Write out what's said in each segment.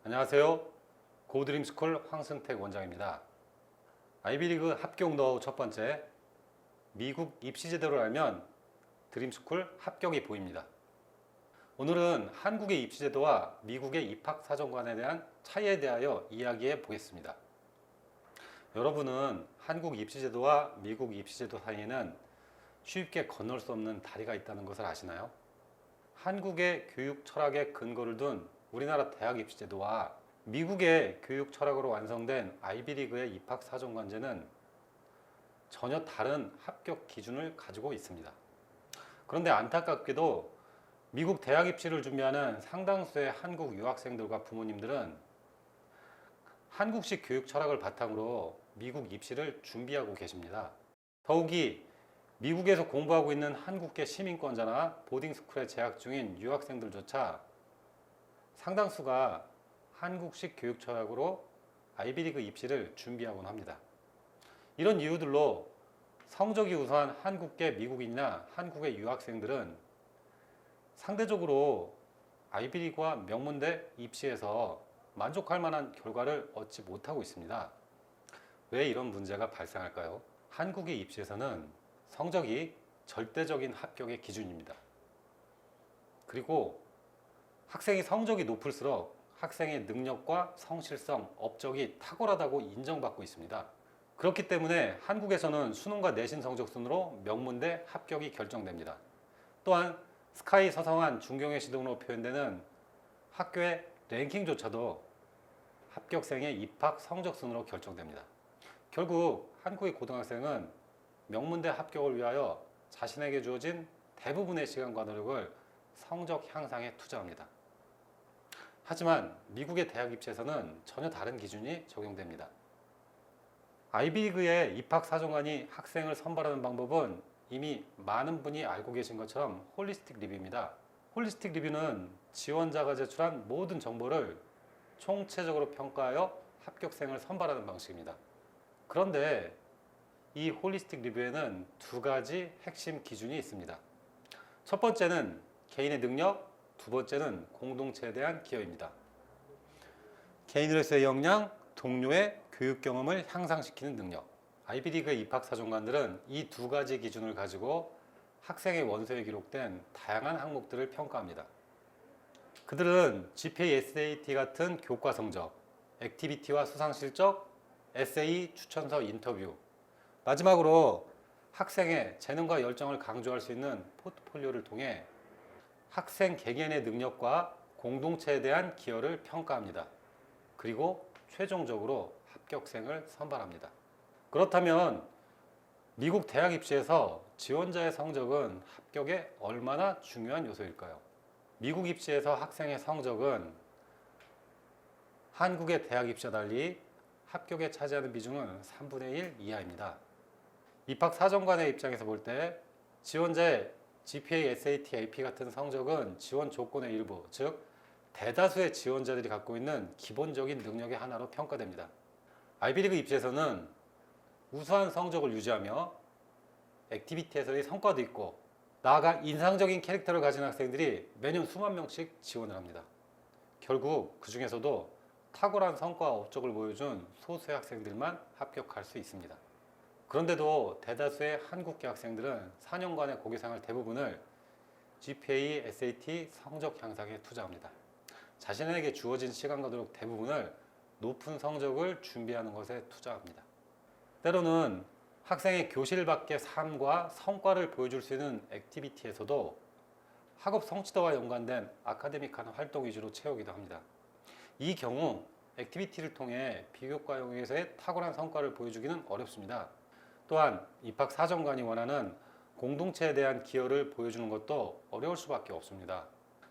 안녕하세요. 고드림스쿨 황승택 원장입니다. 아이비리그 합격 노하우 첫 번째, 미국 입시 제도를 알면 드림스쿨 합격이 보입니다. 오늘은 한국의 입시 제도와 미국의 입학 사정관에 대한 차이에 대하여 이야기해 보겠습니다. 여러분은 한국 입시 제도와 미국 입시 제도 사이에는 쉽게 건널 수 없는 다리가 있다는 것을 아시나요? 한국의 교육 철학에 근거를 둔 우리나라 대학 입시 제도와 미국의 교육 철학으로 완성된 아이비리그의 입학 사정관제는 전혀 다른 합격 기준을 가지고 있습니다. 그런데 안타깝게도 미국 대학 입시를 준비하는 상당수의 한국 유학생들과 부모님들은 한국식 교육 철학을 바탕으로 미국 입시를 준비하고 계십니다. 더욱이 미국에서 공부하고 있는 한국계 시민권자나 보딩스쿨에 재학 중인 유학생들조차 상당수가 한국식 교육 철학으로 아이비리그 입시를 준비하곤 합니다. 이런 이유들로 성적이 우수한 한국계 미국인이나 한국의 유학생들은 상대적으로 아이비리그와 명문대 입시에서 만족할 만한 결과를 얻지 못하고 있습니다. 왜 이런 문제가 발생할까요? 한국의 입시에서는 성적이 절대적인 합격의 기준입니다. 그리고 학생이 성적이 높을수록 학생의 능력과 성실성, 업적이 탁월하다고 인정받고 있습니다. 그렇기 때문에 한국에서는 수능과 내신 성적 순으로 명문대 합격이 결정됩니다. 또한 스카이 서성한 중경의 시등으로 표현되는 학교의 랭킹조차도 합격생의 입학 성적 순으로 결정됩니다. 결국 한국의 고등학생은 명문대 합격을 위하여 자신에게 주어진 대부분의 시간과 노력을 성적 향상에 투자합니다. 하지만 미국의 대학 입시에서는 전혀 다른 기준이 적용됩니다. 아이비리그의 입학 사정관이 학생을 선발하는 방법은 이미 많은 분이 알고 계신 것처럼 홀리스틱 리뷰입니다. 홀리스틱 리뷰는 지원자가 제출한 모든 정보를 총체적으로 평가하여 합격생을 선발하는 방식입니다. 그런데 이 홀리스틱 리뷰에는 두 가지 핵심 기준이 있습니다. 첫 번째는 개인의 능력, 두 번째는 공동체에 대한 기여입니다. 개인으로서의 역량, 동료의 교육 경험을 향상시키는 능력. 아이비리그의 입학 사정관들은 이 두 가지 기준을 가지고 학생의 원서에 기록된 다양한 항목들을 평가합니다. 그들은 GPA, SAT 같은 교과 성적, 액티비티와 수상 실적, 에세이, 추천서, 인터뷰, 마지막으로 학생의 재능과 열정을 강조할 수 있는 포트폴리오를 통해 학생 개개인의 능력과 공동체에 대한 기여를 평가합니다. 그리고 최종적으로 합격생을 선발합니다. 그렇다면 미국 대학 입시에서 지원자의 성적은 합격에 얼마나 중요한 요소일까요? 미국 입시에서 학생의 성적은 한국의 대학 입시와 달리 합격에 차지하는 비중은 3분의 1 이하입니다. 입학 사정관의 입장에서 볼 때 지원자의 GPA, SAT, AP 같은 성적은 지원 조건의 일부, 즉 대다수의 지원자들이 갖고 있는 기본적인 능력의 하나로 평가됩니다. 아이비리그 입시에서는 우수한 성적을 유지하며 액티비티에서의 성과도 있고 나아가 인상적인 캐릭터를 가진 학생들이 매년 수만 명씩 지원을 합니다. 결국 그 중에서도 탁월한 성과와 업적을 보여준 소수의 학생들만 합격할 수 있습니다. 그런데도 대다수의 한국계 학생들은 4년간의 고교생활 대부분을 GPA, SAT 성적 향상에 투자합니다. 자신에게 주어진 시간과 노력 대부분을 높은 성적을 준비하는 것에 투자합니다. 때로는 학생의 교실 밖의 삶과 성과를 보여줄 수 있는 액티비티에서도 학업 성취도와 연관된 아카데믹한 활동 위주로 채우기도 합니다. 이 경우 액티비티를 통해 비교과 영역에서의 탁월한 성과를 보여주기는 어렵습니다. 또한 입학 사정관이 원하는 공동체에 대한 기여를 보여주는 것도 어려울 수밖에 없습니다.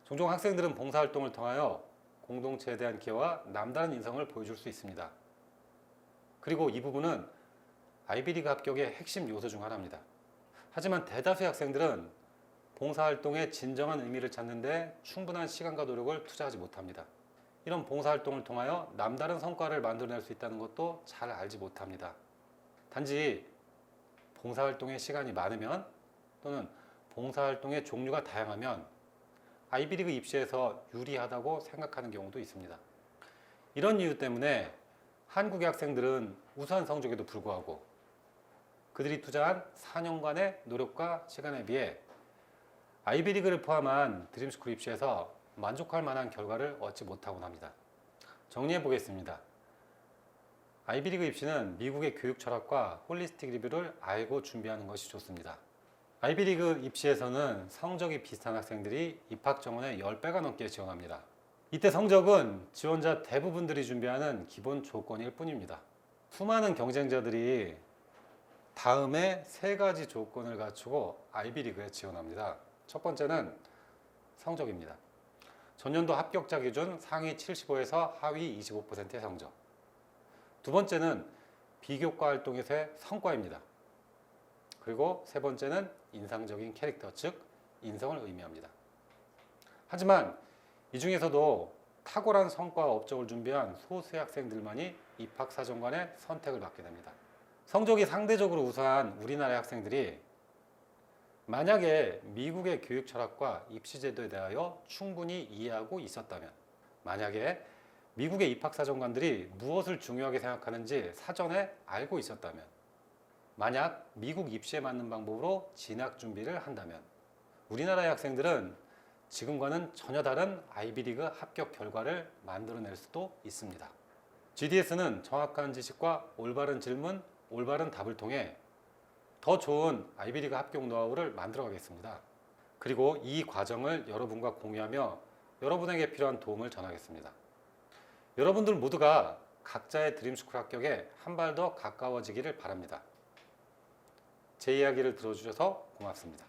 종종 학생들은 봉사활동을 통하여 공동체에 대한 기여와 남다른 인성을 보여줄 수 있습니다. 그리고 이 부분은 아이비리그 합격의 핵심 요소 중 하나입니다. 하지만 대다수의 학생들은 봉사활동의 진정한 의미를 찾는 데 충분한 시간과 노력을 투자하지 못합니다. 이런 봉사활동을 통하여 남다른 성과를 만들어낼 수 있다는 것도 잘 알지 못합니다. 단지 봉사활동의 시간이 많으면 또는 봉사활동의 종류가 다양하면 아이비리그 입시에서 유리하다고 생각하는 경우도 있습니다. 이런 이유 때문에 한국의 학생들은 우수한 성적에도 불구하고 그들이 투자한 4년간의 노력과 시간에 비해 아이비리그를 포함한 드림스쿨 입시에서 만족할 만한 결과를 얻지 못하곤 합니다. 정리해 보겠습니다. 아이비리그 입시는 미국의 교육 철학과 홀리스틱 리뷰를 알고 준비하는 것이 좋습니다. 아이비리그 입시에서는 성적이 비슷한 학생들이 입학 정원의 10배가 넘게 지원합니다. 이때 성적은 지원자 대부분들이 준비하는 기본 조건일 뿐입니다. 수많은 경쟁자들이 다음에 3가지 조건을 갖추고 아이비리그에 지원합니다. 첫 번째는 성적입니다. 전년도 합격자 기준 상위 75에서 하위 25%의 성적. 두 번째는 비교과 활동에서의 성과입니다. 그리고 세 번째는 인상적인 캐릭터, 즉 인성을 의미합니다. 하지만 이 중에서도 탁월한 성과와 업적을 준비한 소수의 학생들만이 입학사정관의 선택을 받게 됩니다. 성적이 상대적으로 우수한 우리나라의 학생들이 만약에 미국의 교육 철학과 입시 제도에 대하여 충분히 이해하고 있었다면, 만약에 미국의 입학사정관들이 무엇을 중요하게 생각하는지 사전에 알고 있었다면, 만약 미국 입시에 맞는 방법으로 진학 준비를 한다면 우리나라의 학생들은 지금과는 전혀 다른 아이비리그 합격 결과를 만들어낼 수도 있습니다. GDS는 정확한 지식과 올바른 질문, 올바른 답을 통해 더 좋은 아이비리그 합격 노하우를 만들어 가겠습니다. 그리고 이 과정을 여러분과 공유하며 여러분에게 필요한 도움을 전하겠습니다. 여러분들 모두가 각자의 드림스쿨 합격에 한 발 더 가까워지기를 바랍니다. 제 이야기를 들어주셔서 고맙습니다.